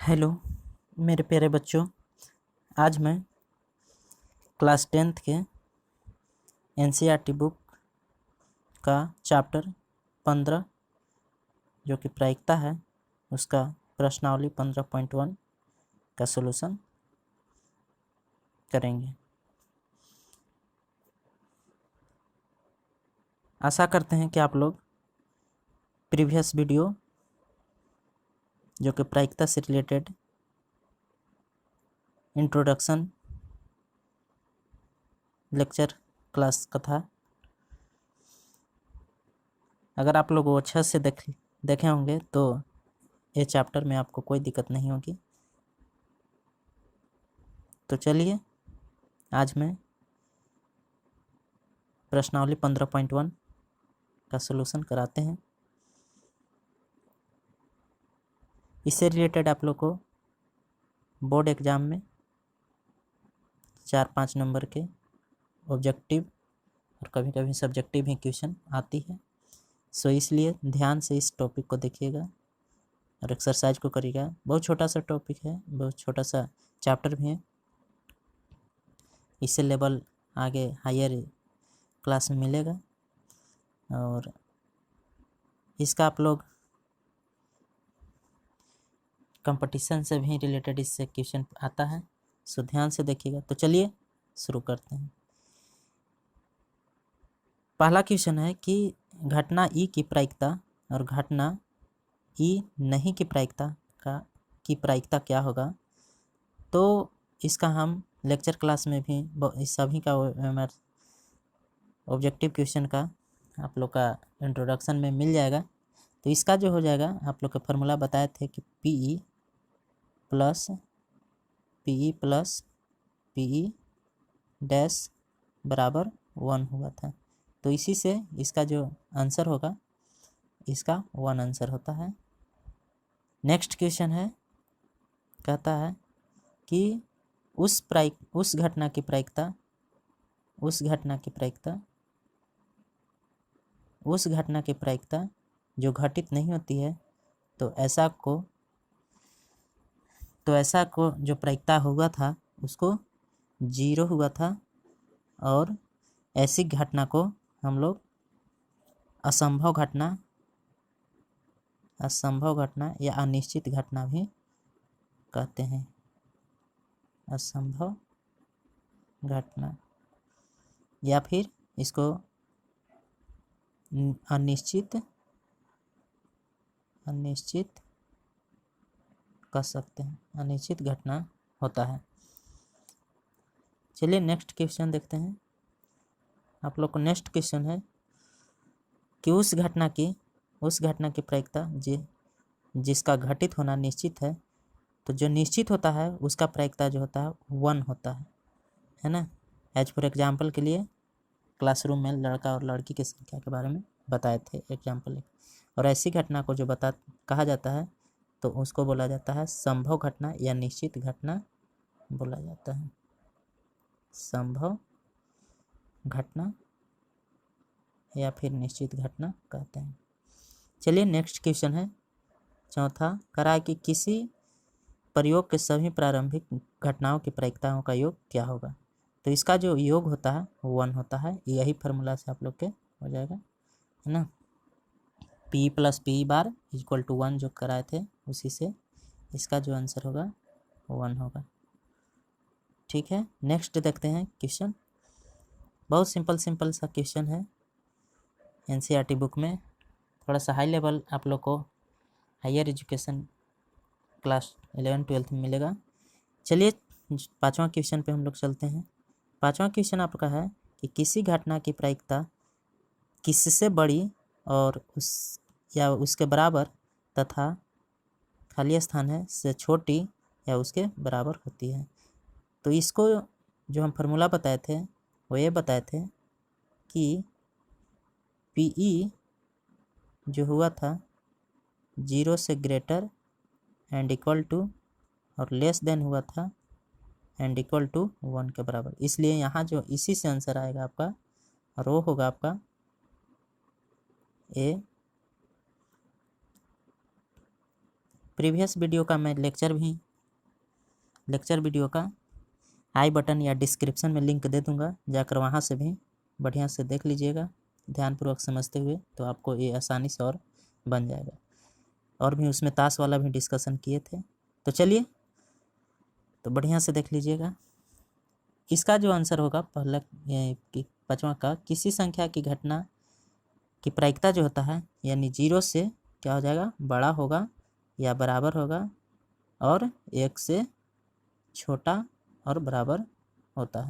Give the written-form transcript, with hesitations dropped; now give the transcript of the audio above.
Hello मेरे प्यारे बच्चों, आज मैं क्लास 10th के एनसीईआरटी बुक का चैप्टर 15 जो कि प्रायिकता है उसका प्रश्नावली 15.1 का सॉल्यूशन करेंगे। आशा करते हैं कि आप लोग प्रीवियस वीडियो जो कि प्रायिकता से रिलेटेड इंट्रोडक्शन लेक्चर क्लास का था, अगर आप लोग वो अच्छे से देखे होंगे तो ये चैप्टर में आपको कोई दिक्कत नहीं होगी। तो चलिए आज मैं प्रश्नावली 15.1 का सॉल्यूशन कराते हैं। इससे रिलेटेड आप लोग को बोर्ड एग्ज़ाम में 4-5 नंबर के ऑब्जेक्टिव और कभी कभी सब्जेक्टिव भी क्वेश्चन आती है। सो इसलिए ध्यान से इस टॉपिक को देखिएगा और एक्सरसाइज को करिएगा। बहुत छोटा सा टॉपिक है, बहुत छोटा सा चैप्टर भी है। इससे लेवल आगे हायर क्लास में मिलेगा और इसका आप लोग कंपटीशन से भी रिलेटेड इससे क्वेश्चन आता है। सो ध्यान से देखिएगा। तो चलिए शुरू करते हैं। पहला क्वेश्चन है कि घटना ई की प्रायिकता और घटना ई नहीं की प्रायिकता क्या होगा। तो इसका हम लेक्चर क्लास में भी इस सभी का ऑब्जेक्टिव क्वेश्चन का आप लोग का इंट्रोडक्शन में मिल जाएगा। तो इसका जो हो जाएगा, आप लोग का फार्मूला बताए थे कि पी प्लस पी डैश बराबर 1 हुआ था। तो इसी से इसका जो आंसर होगा, इसका 1 आंसर होता है। नेक्स्ट क्वेश्चन है, कहता है कि उस घटना की प्रायिकता जो घटित नहीं होती है, तो ऐसा को जो प्रायिकता हुआ था उसको 0 हुआ था और ऐसी घटना को हम लोग असंभव घटना या अनिश्चित घटना भी कहते हैं। असंभव घटना या फिर इसको अनिश्चित कह सकते हैं, अनिश्चित घटना होता है। चलिए नेक्स्ट क्वेश्चन देखते हैं। आप लोग को नेक्स्ट क्वेश्चन है कि उस घटना की प्रायिकता जिसका घटित होना निश्चित है, तो जो निश्चित होता है उसका प्रायिकता जो होता है 1 होता है ना। एज फॉर एग्जाम्पल के लिए क्लासरूम में लड़का और लड़की की संख्या के बारे में बताए थे एग्जाम्पल। और ऐसी घटना को जो कहा जाता है तो उसको बोला जाता है संभव घटना या निश्चित घटना बोला जाता है। संभव घटना या फिर निश्चित घटना कहते हैं। चलिए नेक्स्ट क्वेश्चन है चौथा, करा कि किसी प्रयोग के सभी प्रारंभिक घटनाओं की प्रायिकताओं का योग क्या होगा। तो इसका जो योग होता है 1 होता है। यही फार्मूला से आप लोग के हो जाएगा, है ना। P plus P bar equal to 1 जो कराए थे, उसी से इसका जो आंसर होगा 1 होगा। ठीक है, नेक्स्ट देखते हैं क्वेश्चन। बहुत सिंपल सा क्वेश्चन है। एनसीईआरटी बुक में थोड़ा सा हाई लेवल आप लोग को हायर एजुकेशन क्लास 11-12 में मिलेगा। चलिए 5वां क्वेश्चन पे हम लोग चलते हैं। 5वां क्वेश्चन आपका है कि किसी घटना की प्रायिकता किससे बड़ी और उसके बराबर तथा खाली स्थान है से छोटी या उसके बराबर होती है। तो इसको जो हम फार्मूला बताए थे वो ये बताए थे कि पीई जो हुआ था 0 से ग्रेटर एंड इक्वल टू और लेस देन हुआ था एंड इक्वल टू 1 के बराबर। इसलिए यहाँ जो इसी से आंसर आएगा आपका और वो होगा आपका ए प्रीवियस वीडियो का मैं लेक्चर वीडियो का आई बटन या डिस्क्रिप्शन में लिंक दे दूंगा, जाकर वहाँ से भी बढ़िया से देख लीजिएगा ध्यानपूर्वक समझते हुए, तो आपको ये आसानी से और बन जाएगा। और भी उसमें ताश वाला भी डिस्कशन किए थे। तो चलिए, तो बढ़िया से देख लीजिएगा। इसका जो आंसर होगा पहला 5वां का, किसी संख्या की घटना की प्रायिकता जो होता है यानी 0 से क्या हो जाएगा, बड़ा होगा या बराबर होगा, और 1 से छोटा और बराबर होता है।